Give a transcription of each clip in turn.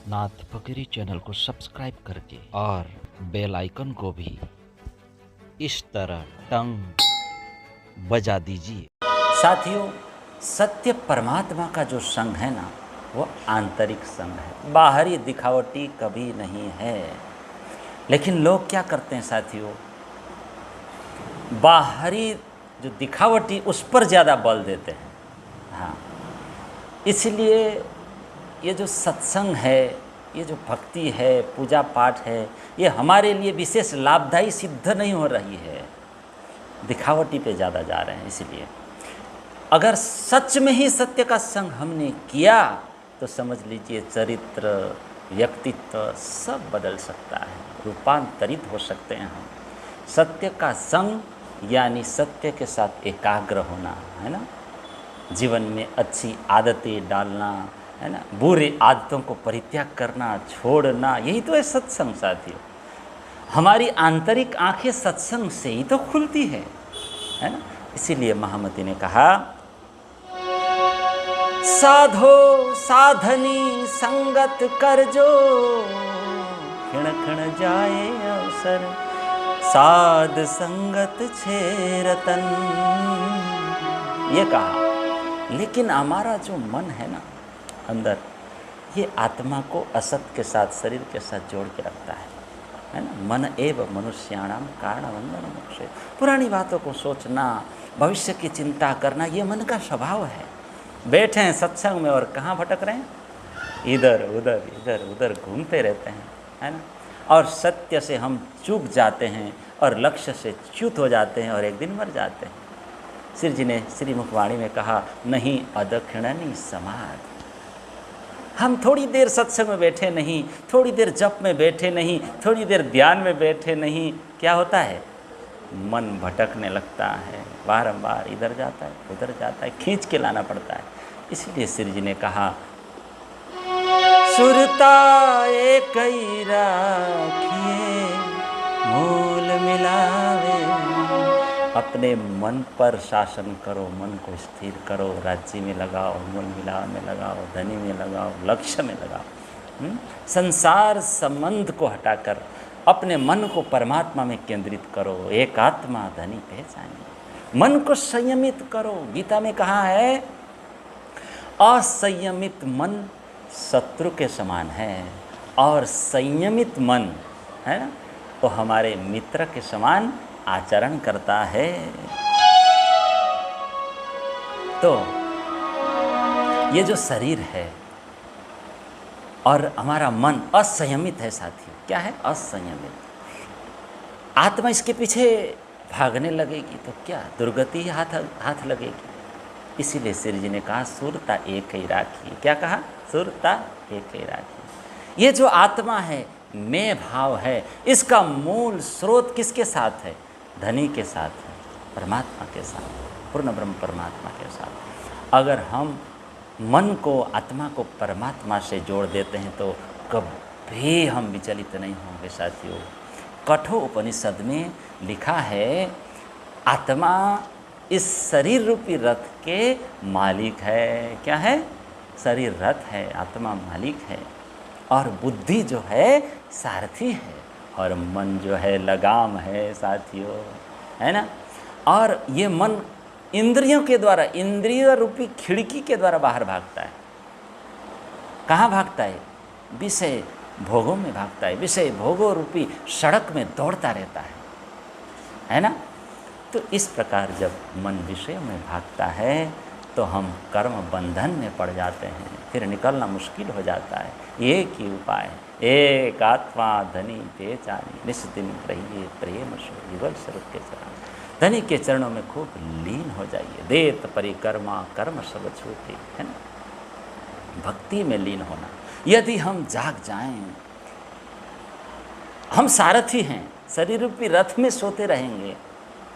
नाथ फकीरी channel को subscribe करके और बेल आइकन को भी इस तरह टंग बजा दीजिए। साथियों, सत्य परमात्मा का जो संग है ना, वो आंतरिक संग है, बाहरी दिखावटी कभी नहीं है। लेकिन लोग क्या करते हैं साथियों, बाहरी जो दिखावटी उस पर ज़्यादा बल देते हैं। हाँ, इसलिए ये जो सत्संग है, ये जो भक्ति है, पूजा पाठ है, ये हमारे लिए विशेष लाभदायी सिद्ध नहीं हो रही है, दिखावटी पे ज़्यादा जा रहे हैं। इसलिए अगर सच में ही सत्य का संग हमने किया तो समझ लीजिए चरित्र, व्यक्तित्व सब बदल सकता है, रूपांतरित हो सकते हैं हम। सत्य का संग यानी सत्य के साथ एकाग्र होना, है ना, जीवन में अच्छी आदतें डालना, है ना, बुरी आदतों को परित्याग करना, छोड़ना, यही तो है सत्संग साथियों। हमारी आंतरिक आंखें सत्संग से ही तो खुलती है ना। इसीलिए महामती ने कहा, साधो साधनी संगत कर जो, क्षण क्षण जाए अवसर, साध संगत छे रतन। ये कहा। लेकिन हमारा जो मन है ना अंदर, ये आत्मा को असत के साथ, शरीर के साथ जोड़ के रखता है ना। मन एव मनुष्याणाम कारणवंदन मोक्षे। पुरानी बातों को सोचना, भविष्य की चिंता करना, ये मन का स्वभाव है। बैठे हैं सत्संग में और कहाँ भटक रहे हैं, इधर उधर घूमते रहते हैं, है ना। और सत्य से हम चूक जाते हैं और लक्ष्य से च्युत हो जाते हैं और एक दिन मर जाते हैं। श्री जी ने श्री मुखवाणी में कहा, नहीं अदक्षिणनी समाध। हम थोड़ी देर सत्संग में बैठे नहीं, थोड़ी देर जप में बैठे नहीं, थोड़ी देर ध्यान में बैठे नहीं, क्या होता है, मन भटकने लगता है, बारंबार इधर जाता है उधर जाता है, खींच के लाना पड़ता है। इसलिए श्री जी ने कहा, सुरता एक ही राखिए मूल मिलावे। अपने मन पर शासन करो, मन को स्थिर करो, राज्य में लगाओ, मूल मिलाव में लगाओ, धनी में लगाओ, लक्ष्य में लगाओ। संसार संबंध को हटाकर अपने मन को परमात्मा में केंद्रित करो। एक आत्मा धनी पहचानिए। मन को संयमित करो। गीता में कहा है, असंयमित मन शत्रु के समान है और संयमित मन, है ना, तो हमारे मित्र के समान आचरण करता है। तो ये जो शरीर है और हमारा मन असंयमित है साथियों। क्या है? असंयमित। आत्मा इसके पीछे भागने लगेगी तो क्या दुर्गति ही हाथ लगेगी। इसीलिए श्री जी ने कहा, सुरता एक ही राखी। क्या कहा? सुरता एक ही राखी। ये जो आत्मा है, मैं भाव है, इसका मूल स्रोत किसके साथ है? धनी के साथ है, परमात्मा के साथ, पूर्ण ब्रह्म परमात्मा के साथ। अगर हम मन को, आत्मा को परमात्मा से जोड़ देते हैं तो कभी हम विचलित नहीं होंगे साथियों। कठोर उपनिषद में लिखा है, आत्मा इस शरीर रूपी रथ के मालिक है। क्या है? शरीर रथ है, आत्मा मालिक है, और बुद्धि जो है सारथी है, और मन जो है लगाम है साथियों, है ना। और ये मन इंद्रियों के द्वारा, इंद्रिय रूपी खिड़की के द्वारा बाहर भागता है। कहाँ भागता है? विषय भोगों में भागता है। विषय भोगों रूपी सड़क में दौड़ता रहता है ना। तो इस प्रकार जब मन विषयों में भागता है तो हम कर्म बंधन में पड़ जाते हैं, फिर निकलना मुश्किल हो जाता है। एक ही उपाय है, एक आत्मा धनी पहचानी, निस्दिन रहिए प्रेम सो युगल स्वरूप के चरण। धनी के चरणों में खूब लीन हो जाइए। देत परिक्रमा कर्म सब छूटे, है ना। भक्ति में लीन होना। यदि हम जाग जाएं, हम सारथी हैं, शरीर रूपी रथ में सोते रहेंगे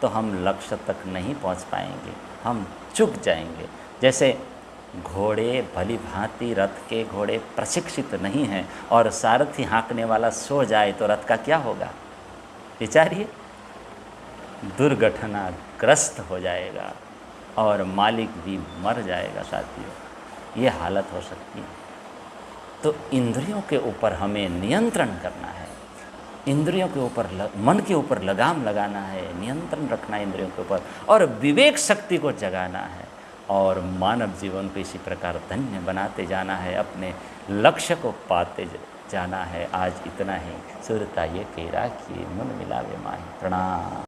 तो हम लक्ष्य तक नहीं पहुंच पाएंगे, हम चूक जाएंगे। जैसे घोड़े भली भांति, रथ के घोड़े प्रशिक्षित नहीं हैं और सारथी हाँकने वाला सो जाए तो रथ का क्या होगा? विचारिए, दुर्घटनाग्रस्त हो जाएगा और मालिक भी मर जाएगा साथियों। ये हालत हो सकती है। तो इंद्रियों के ऊपर हमें नियंत्रण करना है, इंद्रियों के ऊपर मन के ऊपर लगाम लगाना है, नियंत्रण रखना है इंद्रियों के ऊपर, और विवेक शक्ति को जगाना है, और मानव जीवन को इसी प्रकार धन्य बनाते जाना है, अपने लक्ष्य को पाते जाना है। आज इतना ही। सुरता ये केरा की मन मिलावे माही। प्रणाम।